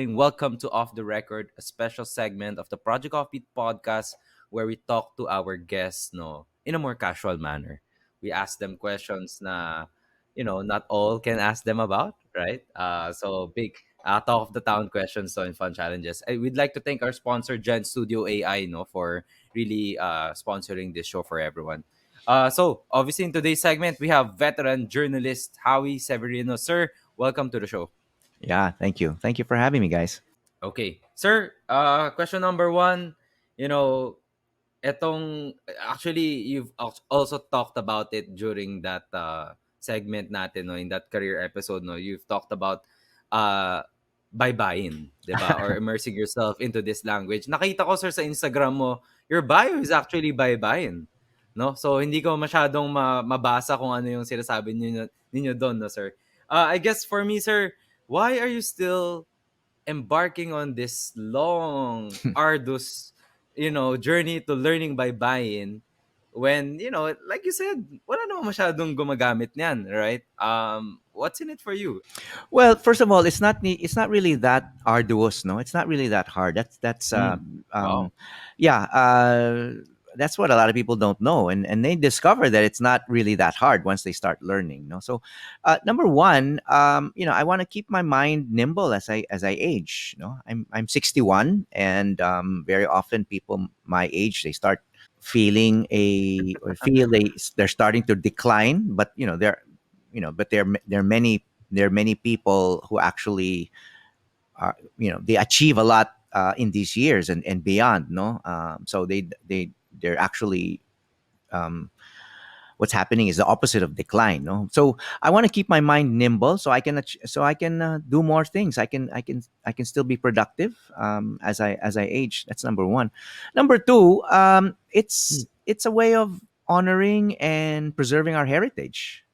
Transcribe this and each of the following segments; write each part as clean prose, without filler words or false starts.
Welcome to Off the Record, a special segment of the Project Offbeat Podcast where we talk to our guests no, in a more casual manner. We ask them questions na, not all can ask them about, right? So big talk of the town questions so and fun challenges. We'd like to thank our sponsor, Gen Studio AI, no, for really sponsoring this show for everyone. So obviously in today's segment, we have veteran journalist Howie Severino. Sir, welcome to the show. Yeah, thank you. Thank you for having me, guys. Okay. Sir, question number one, you know, etong, actually, you've also talked about it during that segment natin, no, in that career episode, no, you've talked about uh, baybayin, di ba? Or immersing yourself into this language. Nakita ko, sir, sa Instagram mo, your bio is actually baybayin. No? So, hindi ko masyadong mabasa kung ano yung sinasabi ninyo doon, no, sir? I guess for me, sir, why are you still embarking on this long, arduous, journey to learning by buying when, like you said, wala naman masyadong gumagamit niyan, right? What's in it for you? Well, first of all, it's not really that arduous. No, it's not really that hard. Mm. Um, Wow. yeah. That's what a lot of people don't know, and they discover that it's not really that hard once they start learning. No, so number one, I want to keep my mind nimble as I age. I'm 61, and very often people my age they start feeling a or feel they're starting to decline, but there are many people who actually are they achieve a lot in these years and beyond, no. So they're actually um, what's happening is the opposite of decline, no. So I want to keep my mind nimble so I can do more things. I can still be productive as I age. That's number one. Number two, Mm. it's a way of honoring and preserving our heritage.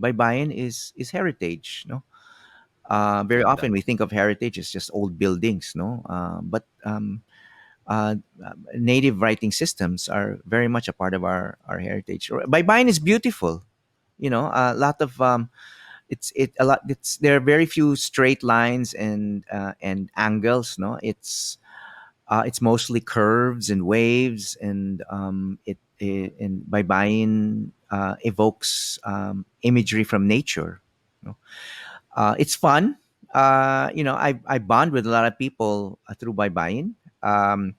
Baybayin is heritage, no. Very Ganda. often we think of heritage as just old buildings, no. But uh, native writing systems are very much a part of our heritage. Baybayin is beautiful, a lot of it's it a lot. There are very few straight lines and angles. No, it's mostly curves and waves, and and Baybayin evokes imagery from nature. You know? It's fun. I bond with a lot of people through Baybayin. Um,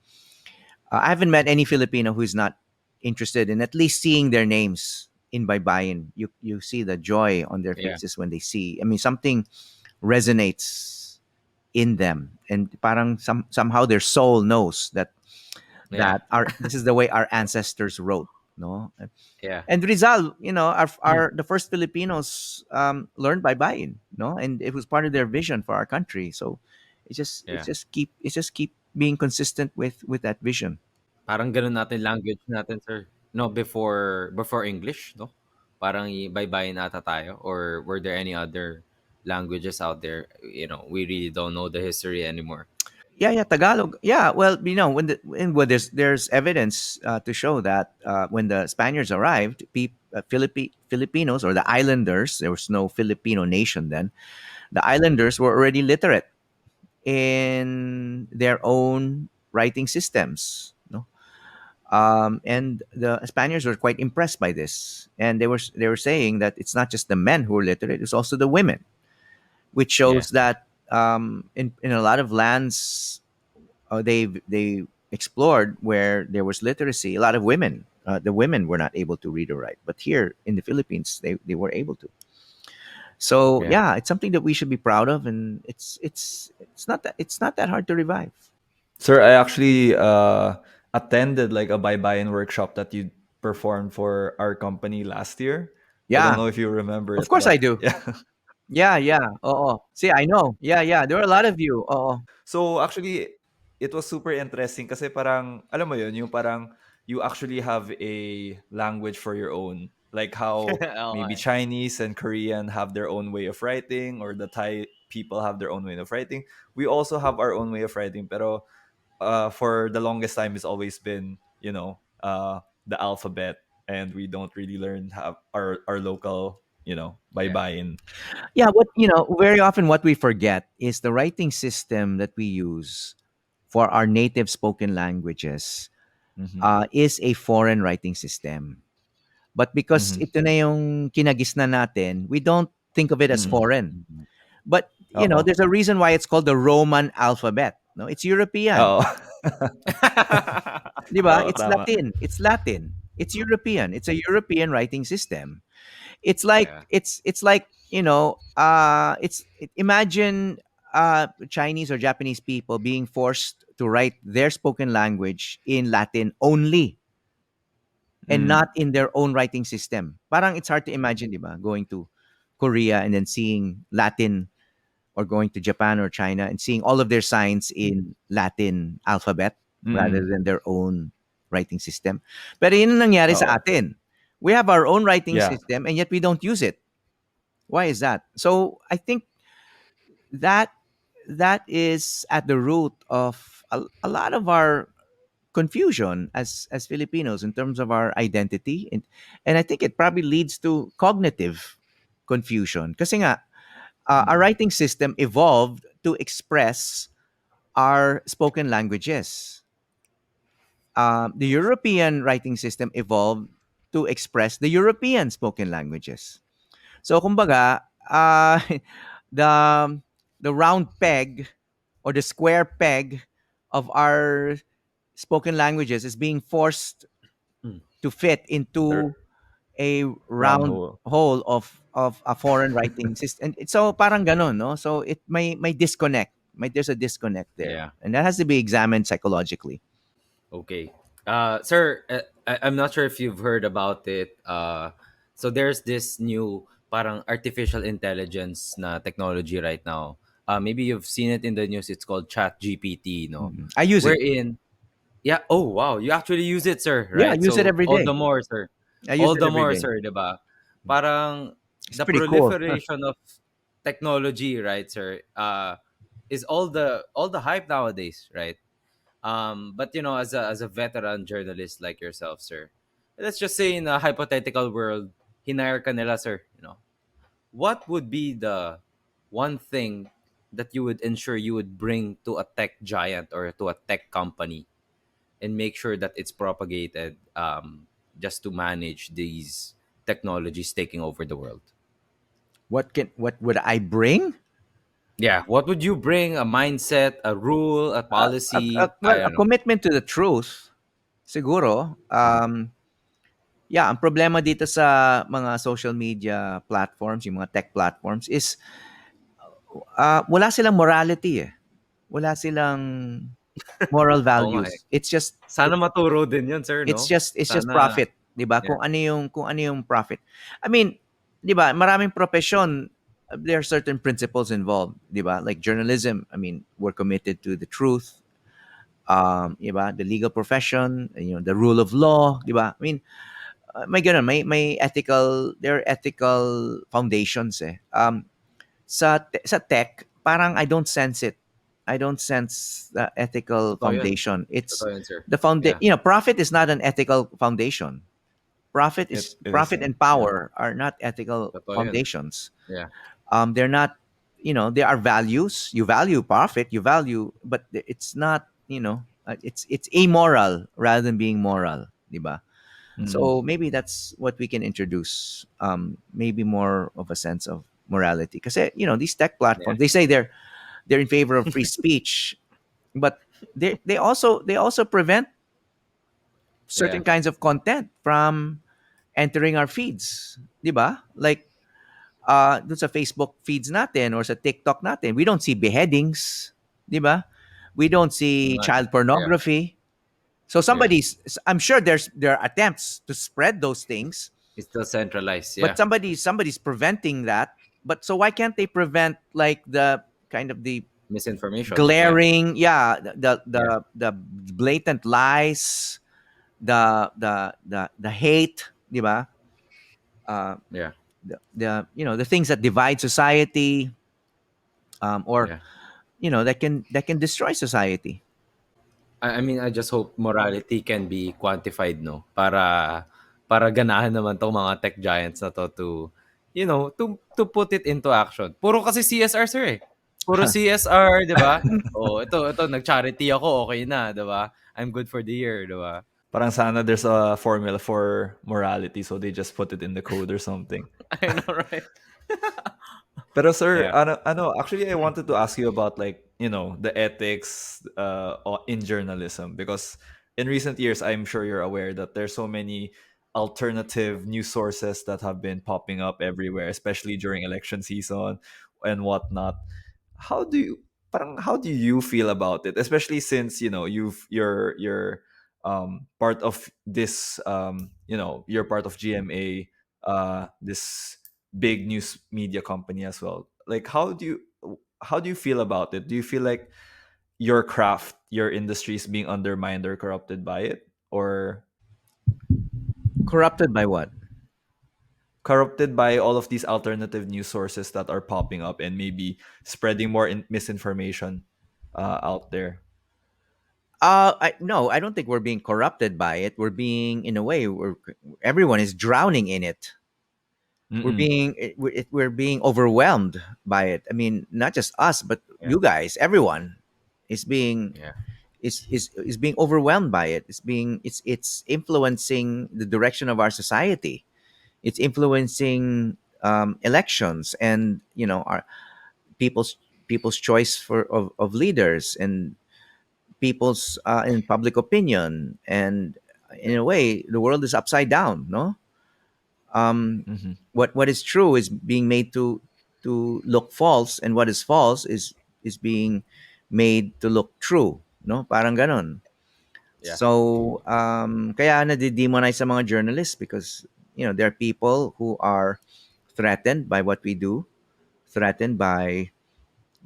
I haven't met any Filipino who's not interested in at least seeing their names in Baybayin. You see the joy on their Yeah. faces when they see. I mean, something resonates in them, and parang somehow their soul knows that Yeah. our this is the way our ancestors wrote. No, Yeah. and Rizal, Mm. the first Filipinos learned Baybayin, no, and it was part of their vision for our country. So Yeah. it's just keep being consistent with that vision. Parang ganun natin language natin, sir. No, before English, no? Parang baybayin ata tayo, or were there any other languages out there? We really don't know the history anymore. Yeah, Tagalog. Yeah, well, there's evidence to show that when the Spaniards arrived, Filipinos or the islanders, there was no Filipino nation then. The islanders were already literate in their own writing systems. No, and the Spaniards were quite impressed by this, and they were saying that it's not just the men who were literate; it's also the women, which Yeah. shows that in a lot of lands they explored where there was literacy. A lot of women, the women were not able to read or write, but here in the Philippines, they were able to. So Yeah. yeah, it's something that we should be proud of, and it's not that hard to revive. Sir, I actually attended like a buy-in workshop that you performed for our company last year. I don't Yeah, know if you remember of it, course I but do. yeah. Yeah. Oh. See, I know. Yeah. There are a lot of you. Oh. So actually, it was super interesting kasi parang, alam mo yun, yung parang you actually have a language for your own. Like how maybe Okay. Chinese and Korean have their own way of writing, or the Thai people have their own way of writing. We also have our own way of writing, pero for the longest time it's always been, the alphabet, and we don't really learn our local, Yeah. Baybayin. Yeah, very often what we forget is the writing system that we use for our native spoken languages Mm-hmm. is a foreign writing system. But because Mm-hmm. ito na yung kinagisnan natin, we don't think of it as Mm-hmm. foreign. But Uh-oh. there's a reason why it's called the Roman alphabet. No, it's European. Oo. 'Di ba? Oo, It's tama. Latin. It's Latin. It's European. It's a European writing system. It's like Yeah. it's like imagine Chinese or Japanese people being forced to write their spoken language in Latin only and Mm. not in their own writing system. Parang it's hard to imagine, 'di ba? Going to Korea and then seeing Latin, or going to Japan or China and seeing all of their signs in Latin alphabet rather Mm. than their own writing system. Pero yun ang nangyari sa Oo. atin. We have our own writing Yeah. system and yet we don't use it. Why is that? So I think that that is at the root of a lot of our confusion as Filipinos in terms of our identity, and I think it probably leads to cognitive confusion. Kasi nga, our Mm. writing system evolved to express our spoken languages. The European writing system evolved to express the European spoken languages. So, kumbaga, the the round peg or the square peg of our spoken languages is being forced Mm. to fit Er, into a round round hole. hole of a foreign writing system. And so parang ganon, no? So it may disconnect. There's a disconnect there. Yeah. And that has to be examined psychologically. Okay. Sir, I'm not sure if you've heard about it. So there's this new parang artificial intelligence na technology right now. Maybe you've seen it in the news. It's called ChatGPT, no? Mhm. I use it. Wherein, yeah. Oh, wow. You actually use it, sir, Yeah, I right? use it So every all the day. more, sir. I use All it the every more, day. sir, 'di ba? Parang It's the pretty cool. proliferation of technology, right, sir? Is all the hype nowadays, right? But as a veteran journalist like yourself, sir, let's just say in a hypothetical world, hinire ka nila, sir. What would be the one thing that you would ensure you would bring to a tech giant or to a tech company and make sure that it's propagated, just to manage these technologies taking over the world? What would I bring? Yeah, what would you bring? A mindset, a rule, a policy? I Well, a don't know. commitment to the truth. Siguro. Yeah, ang problema dito sa mga social media platforms, yung mga tech platforms is wala silang morality eh. Wala silang moral Oo nga eh. values. It's just Sana maturo din yun, sir, it's no? just it's just Sana, profit, 'di ba? yeah, Kung ano yung profit. I mean, 'di ba, maraming profession, there are certain principles involved, 'di ba? Like journalism, I mean, we're committed to the truth. 'Di ba? The legal profession, the rule of law, 'di ba? I mean, may ganun, may ethical, there are ethical foundations eh. Sa tech, parang I don't sense it. I don't sense the ethical totoo yun. foundation. It's Totoo yun, sir. the foundation. Yeah, Profit is not an ethical foundation. It Profit isn't. and Yeah. power are not ethical totoo yun. foundations. Yeah, They're not. There are values. You value profit. You value, but it's not. It's amoral rather than being moral, diba? Mm. So maybe that's what we can introduce. Maybe more of a sense of morality. Because these tech yeah, platforms, they say they're in favor of free speech, but they also prevent yeah. certain kinds of content from entering our feeds, 'di ba? Like dun sa Facebook feeds natin or sa TikTok natin, we don't see beheadings, 'di ba? We don't Oo see nga eh. child Yeah, pornography. So yeah. I'm sure there are attempts to spread those things, It's still centralized. but Yeah, somebody's preventing that. But so why can't they prevent like the kind of the misinformation. Yeah, glaring, yeah, yeah, the blatant lies, the hate, di ba? Uh, yeah, the things that divide society, or yeah. that can destroy society. I mean, I just hope morality can be quantified, no? Para ganahan naman tong mga tech giants na to to to put it into action. Puro kasi CSR, sir, eh. Puro CSR, 'di ba? Oh, ito nag-charity ako, okay na, 'di ba? I'm good for the year, 'di ba? Parang sana there's a formula for morality, so they just put it in the code or something. I know, right? Pero sir, Yeah. actually I wanted to ask you about like, the ethics in journalism, because in recent years I'm sure you're aware that there's so many alternative news sources that have been popping up everywhere, especially during election season and whatnot. How do you feel about it, especially since you're part of this, you're part of GMA, this big news media company as well. Like, how do you feel about it? Do you feel like your craft, your industry is being undermined or corrupted by it, or Corrupted by what? corrupted by all of these alternative news sources that are popping up and maybe spreading more misinformation out there? No, I don't think we're being corrupted by it. We're being, in a way, everyone is drowning in it. Mm-mm. We're being overwhelmed by it. I mean, not just us, but Yeah. you guys, everyone is being Yeah. is being overwhelmed by it. It's influencing the direction of our society. It's influencing elections, and our people's people's choice of leaders, and people's in public opinion. And in a way, the world is upside down. No, um, Mm-hmm. what is true is being made to look false, and what is false is being made to look true. No, parang ganon. Yeah. So, kaya na-demonize sa mga journalists, because there are people who are threatened by what we do, threatened by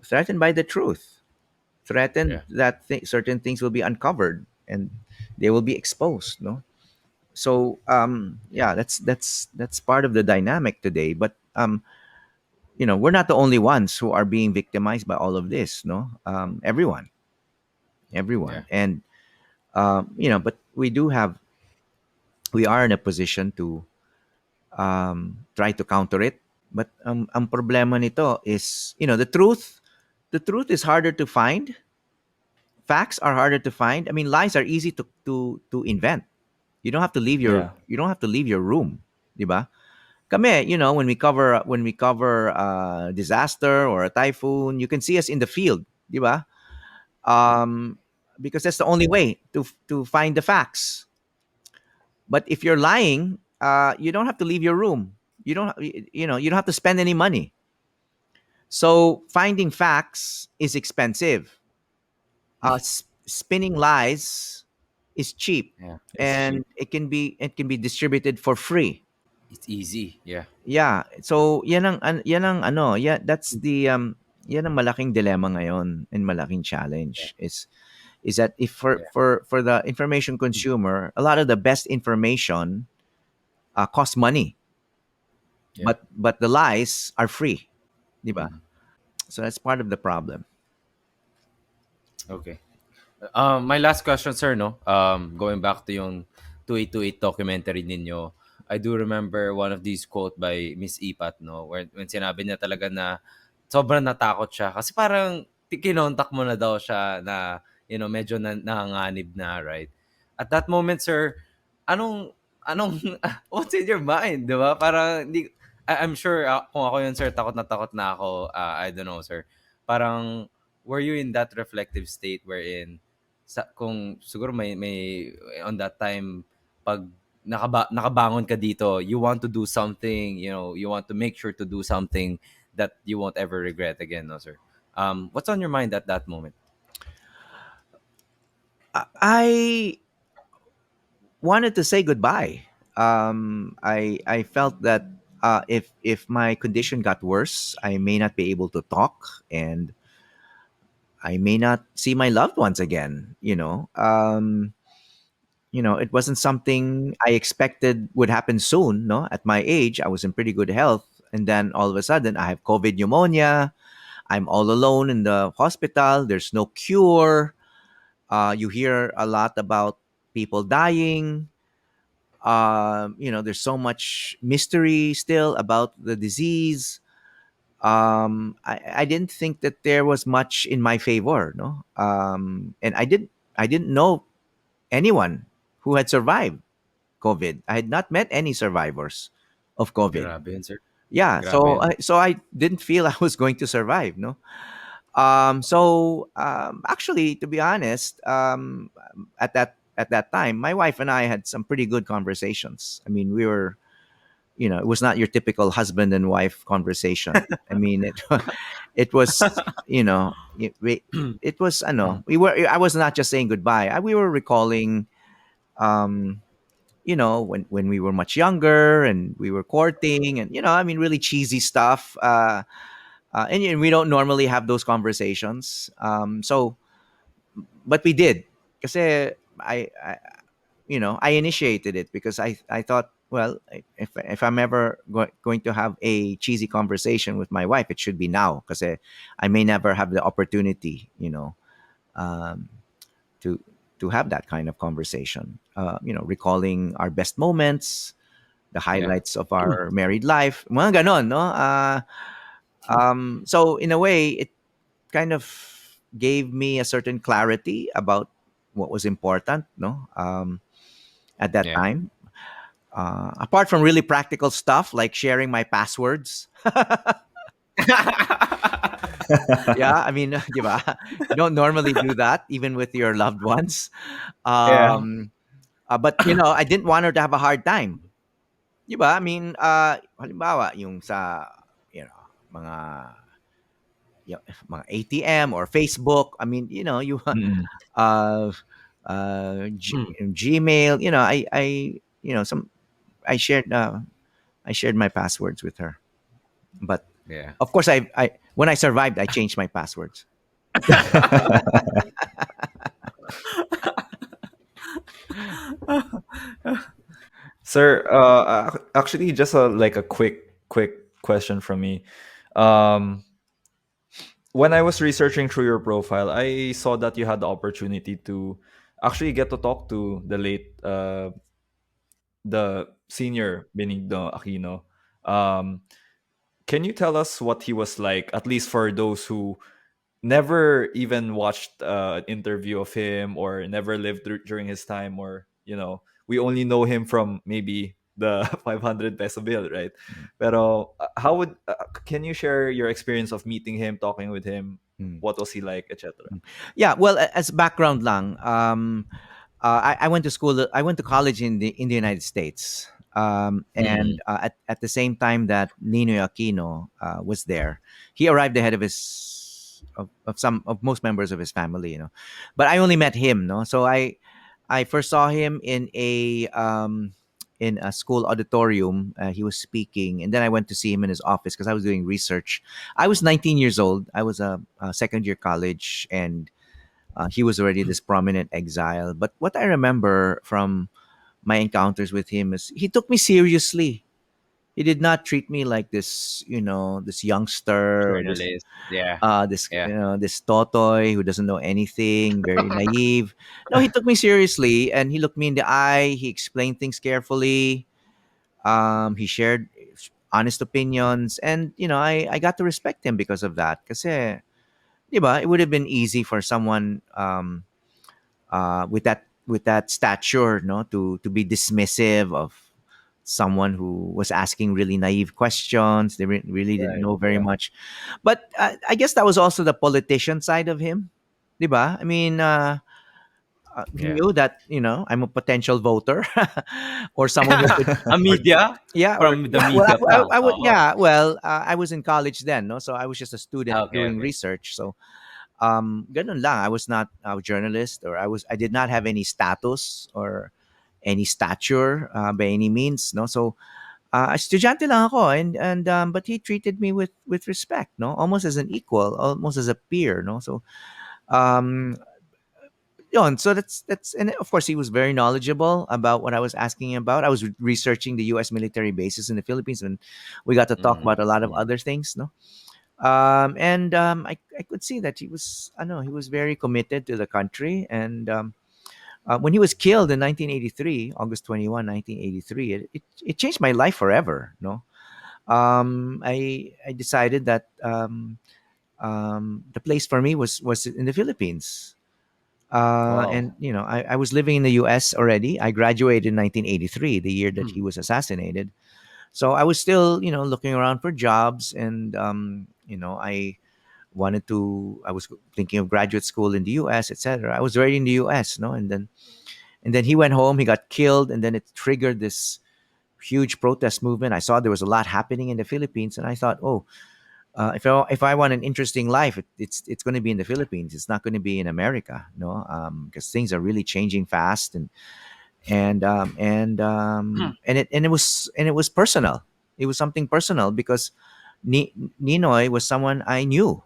the truth, threatened Yeah. that certain things will be uncovered and they will be exposed. No, so yeah, that's part of the dynamic today. But we're not the only ones who are being victimized by all of this. No, Yeah. everyone, and but we are in a position to try to counter it. But ang problema nito is, the truth is harder to find. Facts are harder to find. I mean, lies are easy to invent. Yeah. You don't have to leave your room, di ba? Kami, when we cover disaster or a typhoon, you can see us in the field, di ba? Um, because that's the only way to find the facts. But if you're lying, you don't have to leave your room. You don't have to spend any money. So finding facts is expensive. Spinning lies is cheap, Yeah. It's cheap. and it can be distributed for free. It's easy. Yeah. Yeah. So yan ang ano, yeah, that's the yan ang malaking dilemma ngayon, and malaking Yeah. challenge is that if for Yeah. for for the information consumer, a lot of the best information costs money, Yeah. but the lies are free, di ba? Mhm. So that's part of the problem. Okay. My last question, sir, no? Going back to yung 2828 documentary ninyo, I do remember one of these quote by Miss Ipat, no? Where, when sinabi niya talaga na sobrang natakot siya. Kasi parang kinontak mo na daw siya na, medyo nanganganib na, right? At that moment, sir, anong, what's in your mind, di ba? Parang, I'm sure, kung ako yun, sir, takot na ako. I don't know, sir. Parang, were you in that reflective state wherein kung siguro may on that time, pag nakabangon ka dito, you want to do something, you want to make sure to do something that you won't ever regret again, no, sir? What's on your mind at that moment? I wanted to say goodbye. I felt that if my condition got worse, I may not be able to talk, and I may not see my loved ones again. It wasn't something I expected would happen soon. No, at my age, I was in pretty good health, and then all of a sudden, I have COVID pneumonia. I'm all alone in the hospital. There's no cure. You hear a lot about people dying. There's so much mystery still about the disease. I didn't think that there was much in my favor, no. And I didn't know anyone who had survived COVID. I had not met any survivors of COVID. Grabe yun, sir. Yeah, Grabe yun. so I didn't feel I was going to survive, no. Actually, to be honest, at that time, my wife and I had some pretty good conversations. I mean, we were, it was not your typical husband and wife conversation. I mean, it was, it was, I know, I was not just saying goodbye. We were recalling, um, when we were much younger and we were courting, and, I mean, really cheesy stuff. And we don't normally have those conversations. But we did. Kasi I initiated it because I thought, well, if I'm ever going to have a cheesy conversation with my wife, it should be now, because I may never have the opportunity, um, to to have that kind of conversation. Recalling our best moments, the Yeah. highlights of our married life, mga ganon, no? So in a way, it kind of gave me a certain clarity about what was important, no? At that Yeah. time. Apart from really practical stuff like sharing my passwords. Yeah, I mean, di ba? You don't normally do that even with your loved ones. Yeah. But I didn't want her to have a hard time. Di ba? I mean, halimbawa, yung sa, mga, mga ATM or Facebook. I mean, you Mm-mm. uh, Mm. Gmail. Some I shared my passwords with her. But Yeah. of course, I when I survived, I changed my passwords. Sir, actually, just a quick question from me. Um, when I was researching through your profile, I saw that you had the opportunity to actually get to talk to the senior Benigno Aquino. Um, can you tell us what he was like, at least for those who never even watched an interview of him or never lived during his time, or we only know him from maybe the 500 peso bill, right? Pero how would can you share your experience of meeting him, talking with him? Mm. What was he like, etc.? Yeah, well, as background lang, I went to school. I went to college in the United States, Mm. and at the same time that Ninoy Aquino was there, he arrived ahead of most members of his family. But I only met him. No, so I first saw him in a school auditorium. He was speaking, and then I went to see him in his office because I was doing research. I was 19 years old. I was a second year college, and he was already this prominent exile. But what I remember from my encounters with him is he took me seriously. He did not treat me like this youngster, or this Journalist. Yeah. this Yeah. this totoy who doesn't know anything, very naive. No, he took me seriously, and he looked me in the eye. He explained things carefully. He shared honest opinions, and I got to respect him because of that. Kasi, di ba, it would have been easy for someone with that stature, no, to be dismissive of someone who was asking really naive questions. They really didn't Right. know very Yeah. much. But I guess that was also the politician side of him, diba? I mean, he Yeah. knew that I'm a potential voter, or someone who could, A or media? yeah, or From the yeah. Well, media pa. I would, Oo. yeah. Well, I was in college then, no, so I was just a student Okay, doing okay. research. So ganun lang. I was not a journalist, or I did not have any status or any stature by any means, no. So estudyante lang ako, and but he treated me with respect, no, almost as an equal, almost as a peer, no. So um yun, so that's and of course he was very knowledgeable about what I was asking him about. I was researching the US military bases in the Philippines, and we got to talk Mm. about a lot of Mm. other things, no. I could see that he was, I know, he was very committed to the country, and When he was killed in 1983, August 21, 1983, it changed my life forever. No, I decided that the place for me was in the Philippines. Wow. And I was living in the U.S. already. I graduated in 1983, the year that Hmm. he was assassinated. So I was still, looking around for jobs, and I was thinking of graduate school in the U.S., etc. I was already in the U.S., no, and then he went home. He got killed, and then it triggered this huge protest movement. I saw there was a lot happening in the Philippines, and I thought, oh, if I want an interesting life, it's going to be in the Philippines. It's not going to be in America, no, because things are really changing fast, and it was personal. It was something personal because Ninoy was someone I knew,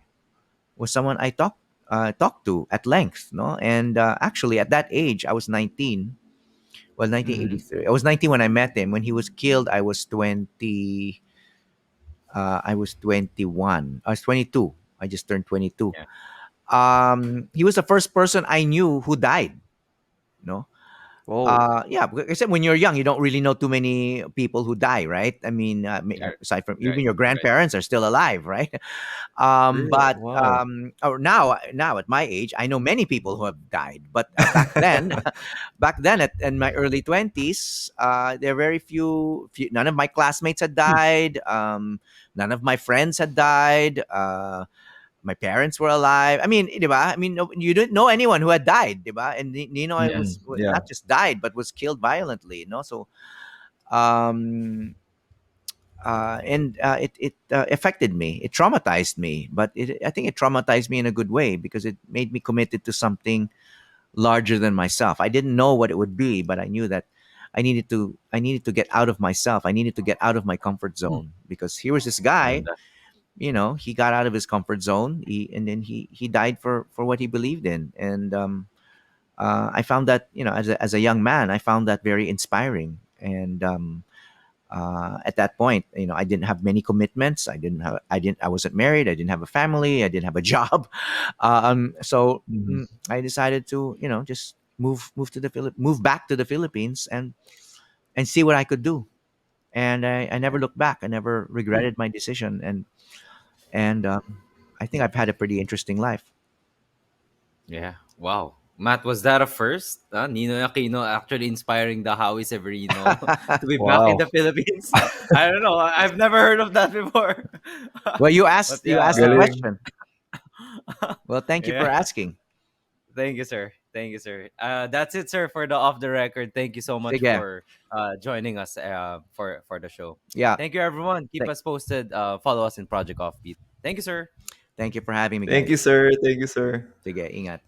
was someone I talked to at length, no, and actually at that age I was 19. Well, Hmm. 1983. I was 19 when I met him. When he was killed, I was 20. I was 21. I was 22. I just turned 22. Yeah. He was the first person I knew who died. No. Whoa. Yeah, because I said when you're young, you don't really know too many people who die, right? I mean, Sure. aside from Right. even your Right. grandparents are still alive, right? Real. But Wow. or now at my age, I know many people who have died. But back then, in my early 20s, there are very few. None of my classmates had died. None of my friends had died. My parents were alive. I mean, di ba? I mean, no, you didn't know anyone who had died, di ba? And Ninoy Yeah. was Mm, yeah. not just died, but was killed violently. No, so um, and it affected me. It traumatized me, but I think it traumatized me in a good way because it made me committed to something larger than myself. I didn't know what it would be, but I knew that I needed to get out of myself. I needed to get out of my comfort Hmm. zone because here was this guy. Ganda. He got out of his comfort zone. And then he died for what he believed in. And I found that, as a young man, I found that very inspiring. And at that point, I didn't have many commitments. I wasn't married. I didn't have a family. I didn't have a job. So Mhm. I decided to, just move back to the Philippines and see what I could do. And I never Yeah. looked back. I never Hmm. regretted my decision. And I think I've had a pretty interesting life. Yeah. Wow. Matt, was that a first? Ninoy Aquino actually inspiring the Howie Severino to be back in Wow. the Philippines. I don't know. I've never heard of that before. Well, you But asked you yeah. asked the Galing. question. Well, thank you Yeah. for asking. Thank you, sir. Thank you, sir. That's it, sir, for the off the record. Thank you so much Sige. for joining us for the show. Yeah. Thank you, everyone. Keep Th- us posted. Follow us in Project Offbeat. Thank you, sir. Thank you for having me, Thank guys. you, sir. Thank you, sir. Sige, ingat.